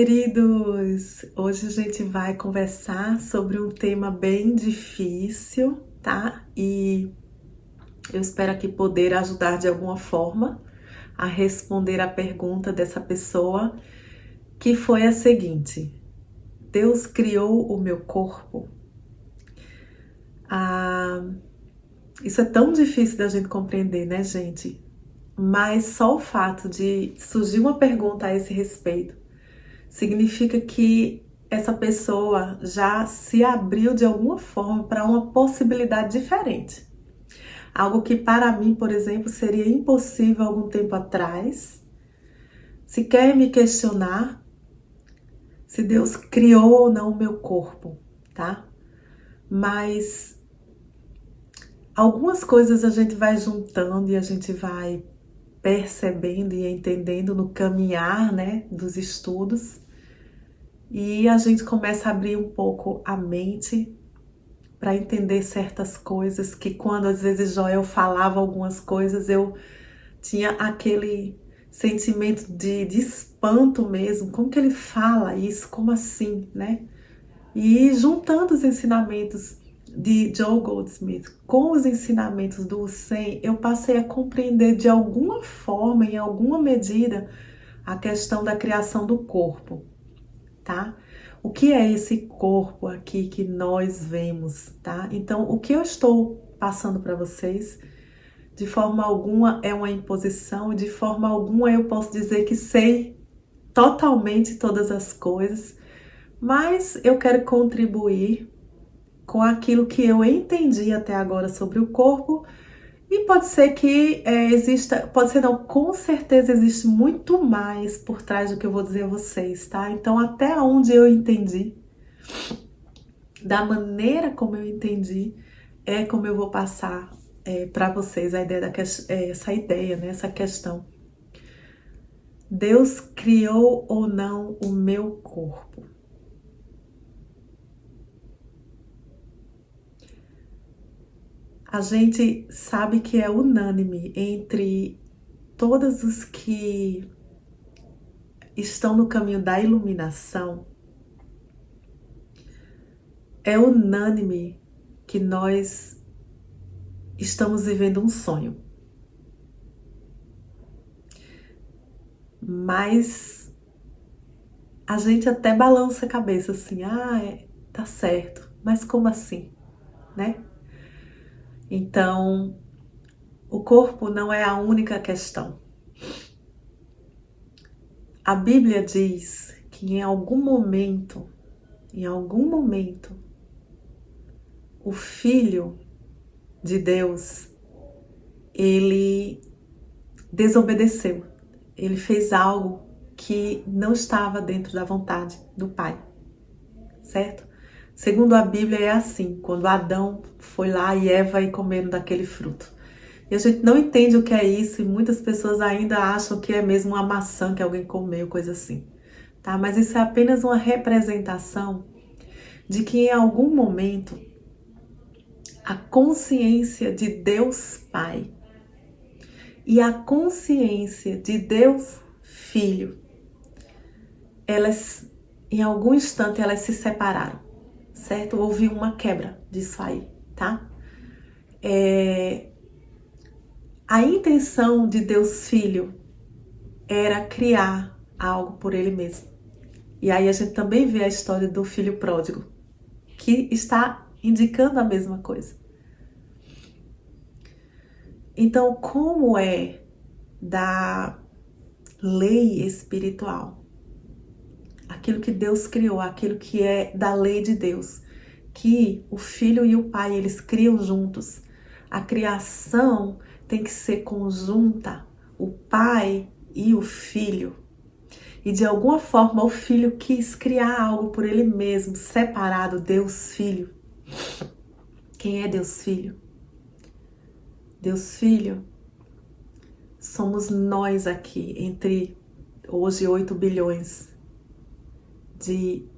Queridos, hoje a gente vai conversar sobre um tema bem difícil, tá? E eu espero aqui poder ajudar de alguma forma a responder a pergunta dessa pessoa, que foi a seguinte: Deus criou o meu corpo? Ah, isso é tão difícil da gente compreender, né, gente? Mas só o fato de surgir uma pergunta a esse respeito significa que essa pessoa já se abriu de alguma forma para uma possibilidade diferente. Algo que para mim, por exemplo, seria impossível algum tempo atrás. Se quer me questionar se Deus criou ou não o meu corpo, tá? Mas algumas coisas a gente vai juntando e a gente vai percebendo e entendendo no caminhar, né, dos estudos. E a gente começa a abrir um pouco a mente para entender certas coisas que, quando às vezes Joel falava algumas coisas, eu tinha aquele sentimento de espanto mesmo. Como que ele fala isso? Como assim, né? E juntando os ensinamentos de Joel Goldsmith com os ensinamentos do Hussein, eu passei a compreender de alguma forma, em alguma medida, a questão da criação do corpo, tá? O que é esse corpo aqui que nós vemos, tá? Então, o que eu estou passando para vocês, de forma alguma é uma imposição, de forma alguma eu posso dizer que sei totalmente todas as coisas, mas eu quero contribuir com aquilo que eu entendi até agora sobre o corpo. E pode ser que exista, pode ser não, com certeza existe muito mais por trás do que eu vou dizer a vocês, tá? Então, até onde eu entendi, da maneira como eu entendi, é como eu vou passar para vocês a ideia essa ideia, né? Essa questão. Deus criou ou não o meu corpo? A gente sabe que é unânime entre todos os que estão no caminho da iluminação, é unânime que nós estamos vivendo um sonho. Mas a gente até balança a cabeça assim, tá certo, mas como assim, né? Então, o corpo não é a única questão. A Bíblia diz que em algum momento, o Filho de Deus, ele desobedeceu. Ele fez algo que não estava dentro da vontade do Pai, certo? Segundo a Bíblia é assim, quando Adão foi lá e Eva e comeram daquele fruto. E a gente não entende o que é isso e muitas pessoas ainda acham que é mesmo uma maçã que alguém comeu, coisa assim, tá? Mas isso é apenas uma representação de que em algum momento a consciência de Deus Pai e a consciência de Deus Filho, elas, em algum instante, elas se separaram, certo? Houve uma quebra disso aí, tá? A intenção de Deus Filho era criar algo por Ele mesmo. E aí a gente também vê a história do filho pródigo, que está indicando a mesma coisa. Então, como é da lei espiritual, aquilo que Deus criou, aquilo que é da lei de Deus, que o filho e o pai, eles criam juntos. A criação tem que ser conjunta, o pai e o filho. E de alguma forma o filho quis criar algo por ele mesmo, separado, Deus Filho. Quem é Deus Filho? Deus Filho somos nós aqui, entre hoje 8 bilhões de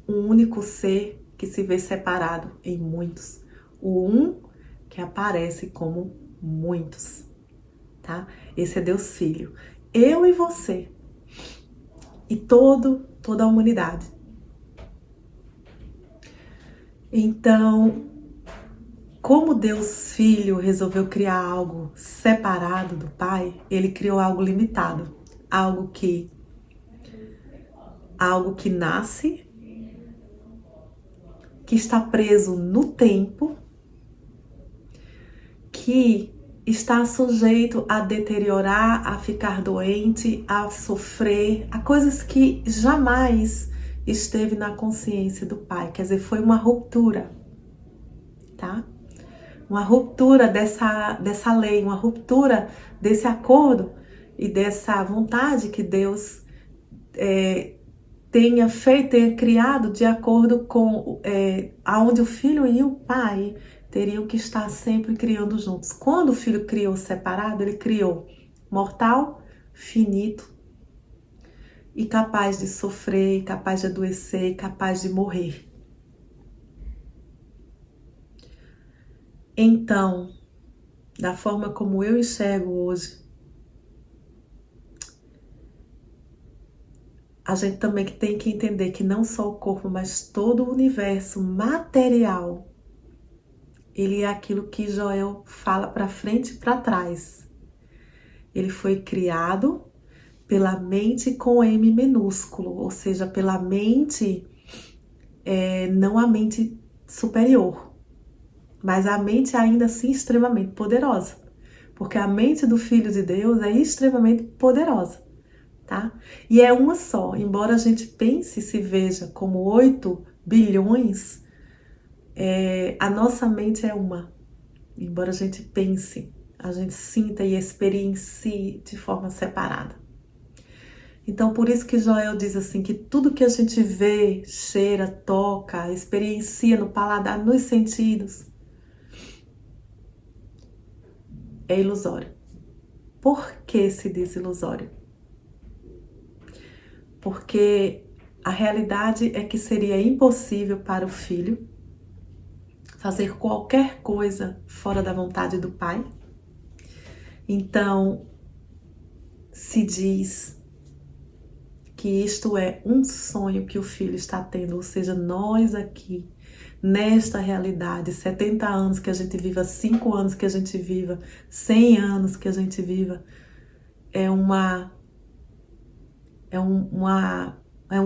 um único ser que se vê separado em muitos. O um que aparece como muitos, tá? Esse é Deus Filho. Eu e você e toda a humanidade. Então, como Deus Filho resolveu criar algo separado do Pai, ele criou algo limitado, algo que nasce, que está preso no tempo, que está sujeito a deteriorar, a ficar doente, a sofrer, a coisas que jamais esteve na consciência do Pai. Quer dizer, foi uma ruptura, tá? Uma ruptura dessa lei, uma ruptura desse acordo e dessa vontade que Deus tenha criado de acordo com aonde o Filho e o Pai teriam que estar sempre criando juntos. Quando o Filho criou separado, ele criou mortal, finito e capaz de sofrer, capaz de adoecer, capaz de morrer. Então, da forma como eu enxergo hoje, a gente também tem que entender que não só o corpo, mas todo o universo material, ele é aquilo que Joel fala para frente e para trás. Ele foi criado pela mente com M minúsculo, ou seja, pela mente, não a mente superior, mas a mente ainda assim extremamente poderosa, porque a mente do Filho de Deus é extremamente poderosa, tá? E é uma só, embora a gente pense e se veja como 8 bilhões, a nossa mente é uma. Embora a gente pense, a gente sinta e experiencie de forma separada. Então, por isso que Joel diz assim, que tudo que a gente vê, cheira, toca, experiencia no paladar, nos sentidos, é ilusório. Por que se diz ilusório? Porque a realidade é que seria impossível para o Filho fazer qualquer coisa fora da vontade do Pai. Então, se diz que isto é um sonho que o Filho está tendo, ou seja, nós aqui, nesta realidade, 70 anos que a gente viva, 5 anos que a gente viva, 100 anos que a gente viva, é um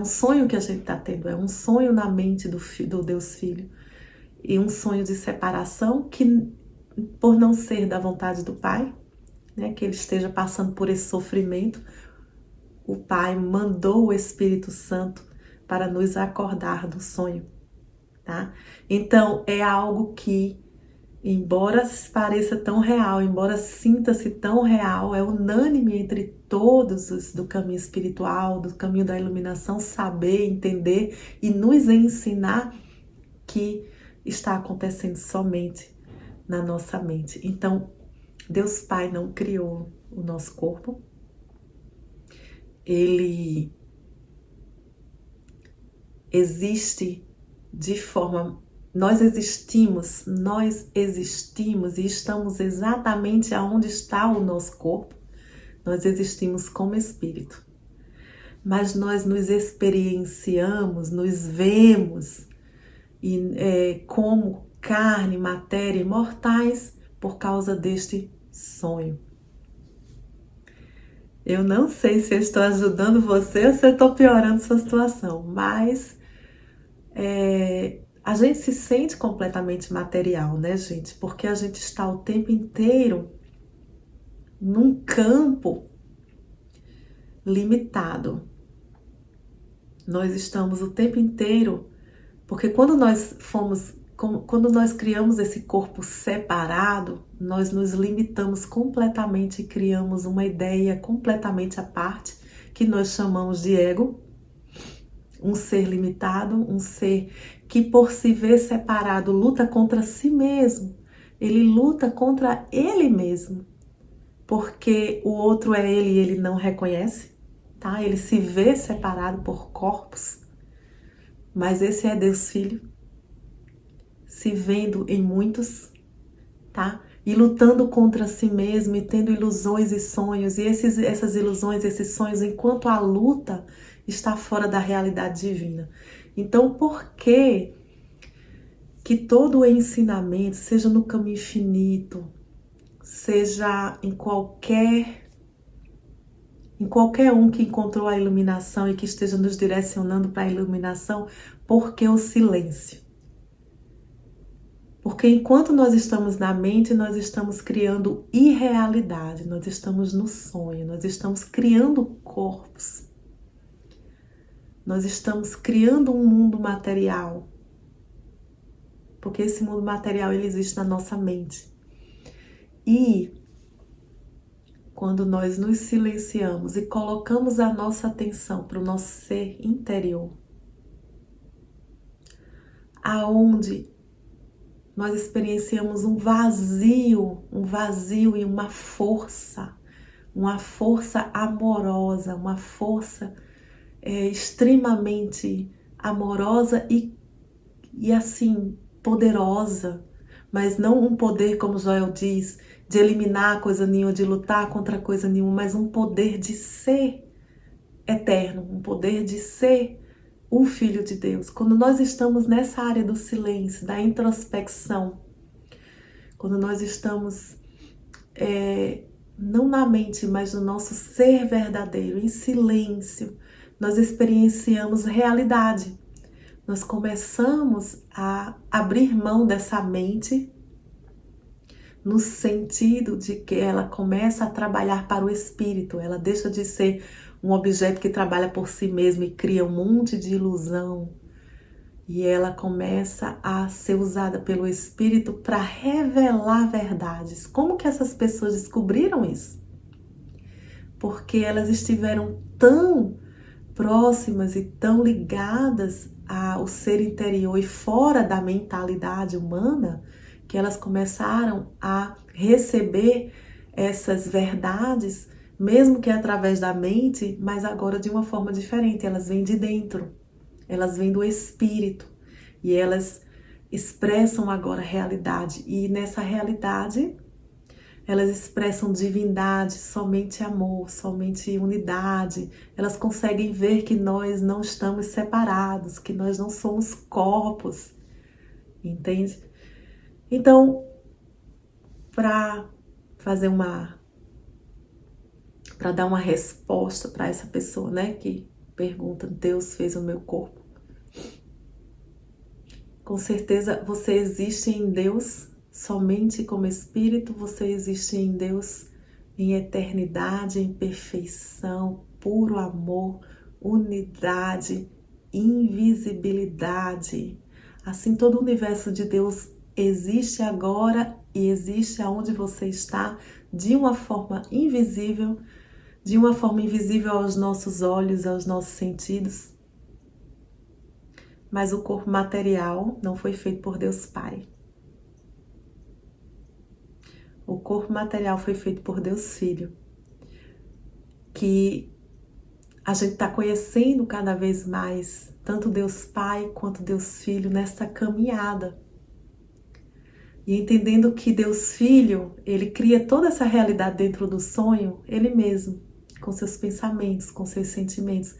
sonho que a gente está tendo, é um sonho na mente do Deus Filho, e um sonho de separação que, por não ser da vontade do Pai, né, que ele esteja passando por esse sofrimento, o Pai mandou o Espírito Santo para nos acordar do sonho, tá? Então, é algo que, embora pareça tão real, embora sinta-se tão real, é unânime entre todos os do caminho espiritual, do caminho da iluminação, saber, entender e nos ensinar que está acontecendo somente na nossa mente. Então, Deus Pai não criou o nosso corpo. Ele existe de forma... Nós existimos e estamos exatamente aonde está o nosso corpo. Nós existimos como espírito. Mas nós nos experienciamos, nos vemos como carne, matéria, mortais por causa deste sonho. Eu não sei se eu estou ajudando você ou se eu estou piorando sua situação, mas a gente se sente completamente material, né, gente? Porque a gente está o tempo inteiro num campo limitado. Nós estamos o tempo inteiro, porque quando nós criamos esse corpo separado, nós nos limitamos completamente e criamos uma ideia completamente à parte, que nós chamamos de ego, um ser limitado, um ser que por se ver separado luta contra si mesmo, ele luta contra ele mesmo, porque o outro é ele e ele não reconhece, tá? Ele se vê separado por corpos, mas esse é Deus Filho, se vendo em muitos, tá? E lutando contra si mesmo e tendo ilusões e sonhos, e essas ilusões, esses sonhos, enquanto a luta está fora da realidade divina. Então, por que todo o ensinamento, seja no caminho infinito, seja em qualquer um que encontrou a iluminação e que esteja nos direcionando para a iluminação, por que o silêncio? Porque enquanto nós estamos na mente, nós estamos criando irrealidade, nós estamos no sonho, nós estamos criando corpos, nós estamos criando um mundo material, porque esse mundo material ele existe na nossa mente. E quando nós nos silenciamos e colocamos a nossa atenção para o nosso ser interior, aonde nós experienciamos um vazio e uma força amorosa, uma força extremamente amorosa e assim, poderosa, mas não um poder, como Joel diz, de eliminar coisa nenhuma, de lutar contra coisa nenhuma, mas um poder de ser eterno, um poder de ser o Filho de Deus. Quando nós estamos nessa área do silêncio, da introspecção, quando nós estamos não na mente, mas no nosso ser verdadeiro, em silêncio, nós experienciamos realidade. Nós começamos a abrir mão dessa mente no sentido de que ela começa a trabalhar para o espírito, ela deixa de ser um objeto que trabalha por si mesmo e cria um monte de ilusão, e ela começa a ser usada pelo espírito para revelar verdades. Como que essas pessoas descobriram isso? Porque elas estiveram tão próximas e tão ligadas ao ser interior e fora da mentalidade humana, que elas começaram a receber essas verdades, mesmo que através da mente, mas agora de uma forma diferente. Elas vêm de dentro, elas vêm do espírito e elas expressam agora a realidade. E nessa realidade, elas expressam divindade, somente amor, somente unidade. Elas conseguem ver que nós não estamos separados, que nós não somos corpos, entende? Então, para dar uma resposta para essa pessoa, né, que pergunta, Deus fez o meu corpo. Com certeza você existe em Deus somente como espírito, você existe em Deus em eternidade, em perfeição, puro amor, unidade, invisibilidade. Assim, todo o universo de Deus existe agora e existe aonde você está de uma forma invisível aos nossos olhos, aos nossos sentidos. Mas o corpo material não foi feito por Deus Pai. O corpo material foi feito por Deus Filho, que a gente está conhecendo cada vez mais, tanto Deus Pai quanto Deus Filho, nessa caminhada. E entendendo que Deus Filho, Ele cria toda essa realidade dentro do sonho, Ele mesmo, com seus pensamentos, com seus sentimentos.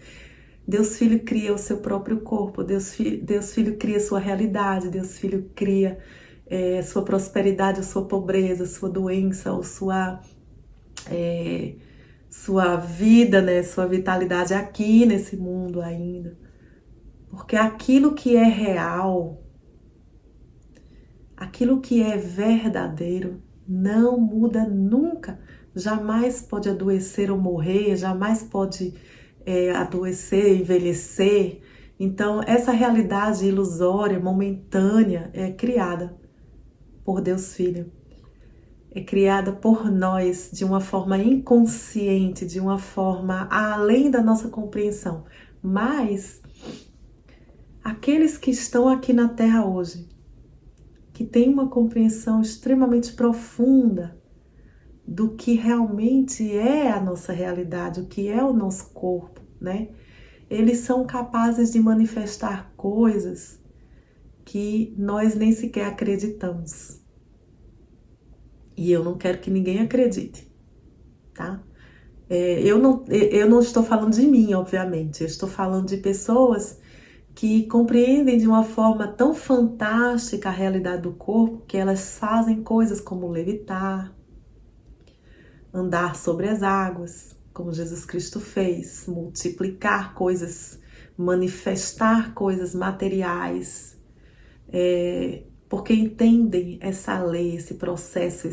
Deus Filho cria o seu próprio corpo, Deus Filho cria sua realidade, Deus Filho cria sua prosperidade ou sua pobreza, sua doença ou sua vida, né, sua vitalidade aqui nesse mundo ainda. Porque aquilo que é real, aquilo que é verdadeiro, não muda nunca. Jamais pode adoecer ou morrer, jamais pode adoecer, envelhecer. Então, essa realidade ilusória, momentânea, é criada por Deus Filho. É criada por nós de uma forma inconsciente, de uma forma além da nossa compreensão. Mas aqueles que estão aqui na Terra hoje, que têm uma compreensão extremamente profunda do que realmente é a nossa realidade, o que é o nosso corpo, né? Eles são capazes de manifestar coisas que nós nem sequer acreditamos. E eu não quero que ninguém acredite, tá? Eu não estou falando de mim, obviamente, eu estou falando de pessoas que compreendem de uma forma tão fantástica a realidade do corpo que elas fazem coisas como levitar, andar sobre as águas, como Jesus Cristo fez, multiplicar coisas, manifestar coisas materiais, porque entendem essa lei, esse processo,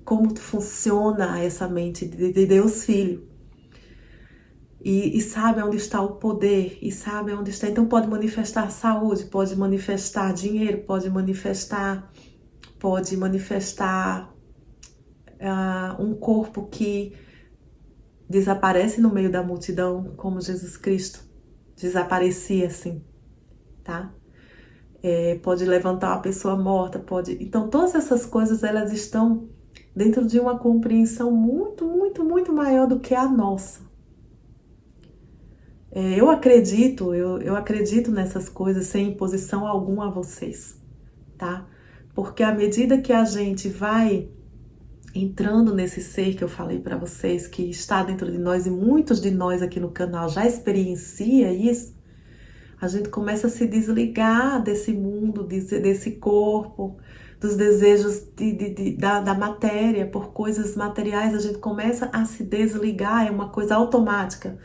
como funciona essa mente de Deus Filho. E sabe onde está o poder, e sabe onde está. Então pode manifestar saúde, pode manifestar dinheiro, pode manifestar um corpo que desaparece no meio da multidão, como Jesus Cristo desaparecia assim, tá? Pode levantar uma pessoa morta, pode. Então todas essas coisas elas estão dentro de uma compreensão muito, muito, muito maior do que a nossa. Eu acredito nessas coisas sem imposição alguma a vocês, tá? Porque à medida que a gente vai entrando nesse ser que eu falei para vocês, que está dentro de nós, e muitos de nós aqui no canal já experiencia isso, a gente começa a se desligar desse mundo, desse corpo, dos desejos da matéria, por coisas materiais, a gente começa a se desligar, é uma coisa automática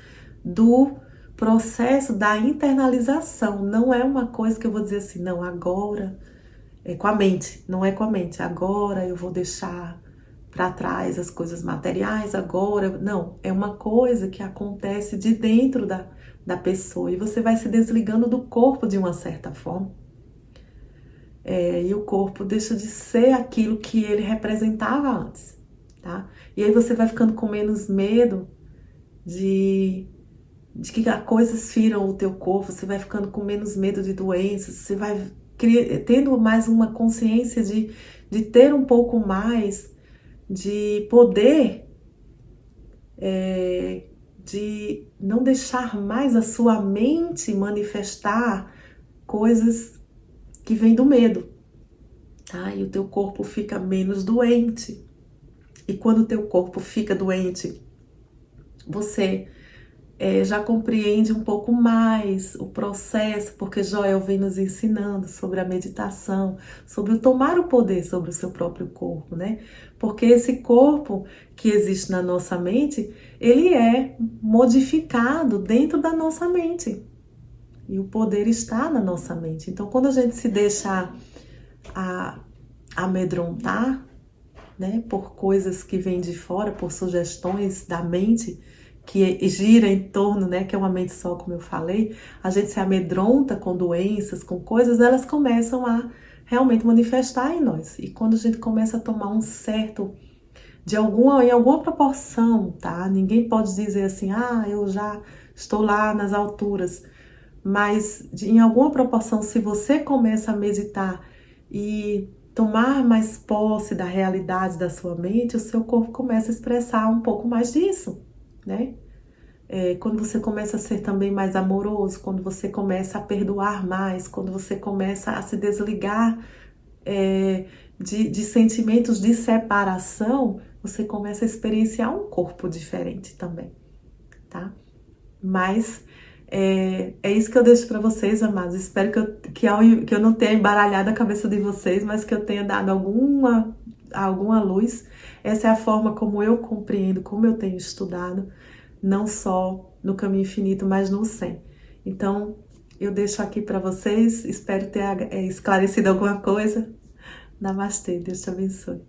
do processo da internalização. Não é uma coisa que eu vou dizer assim, não, agora é com a mente, não é com a mente, agora eu vou deixar para trás as coisas materiais, agora, não, é uma coisa que acontece de dentro da pessoa e você vai se desligando do corpo de uma certa forma. E o corpo deixa de ser aquilo que ele representava antes, tá? E aí você vai ficando com menos medo de que coisas firam o teu corpo, você vai ficando com menos medo de doenças, você vai tendo mais uma consciência de ter um pouco mais de poder, de não deixar mais a sua mente manifestar coisas que vêm do medo, tá? E o teu corpo fica menos doente. E quando o teu corpo fica doente, você já compreende um pouco mais o processo, porque Joel vem nos ensinando sobre a meditação, sobre o tomar o poder sobre o seu próprio corpo, né? Porque esse corpo que existe na nossa mente, ele é modificado dentro da nossa mente. E o poder está na nossa mente. Então, quando a gente se deixa amedrontar, né, por coisas que vêm de fora, por sugestões da mente, que gira em torno, né, que é uma mente só, como eu falei, a gente se amedronta com doenças, com coisas, elas começam a realmente manifestar em nós. E quando a gente começa a tomar um certo, em alguma proporção, tá? Ninguém pode dizer assim, eu já estou lá nas alturas. Mas em alguma proporção, se você começa a meditar e tomar mais posse da realidade da sua mente, o seu corpo começa a expressar um pouco mais disso, né? Quando você começa a ser também mais amoroso, quando você começa a perdoar mais, quando você começa a se desligar de sentimentos de separação, você começa a experienciar um corpo diferente também, tá? Mas é isso que eu deixo para vocês, amados. Espero que eu não tenha embaralhado a cabeça de vocês, mas que eu tenha dado alguma luz. Essa é a forma como eu compreendo, como eu tenho estudado, não só no Caminho Infinito, mas no 100. Então, eu deixo aqui para vocês. Espero ter esclarecido alguma coisa. Namastê, Deus te abençoe.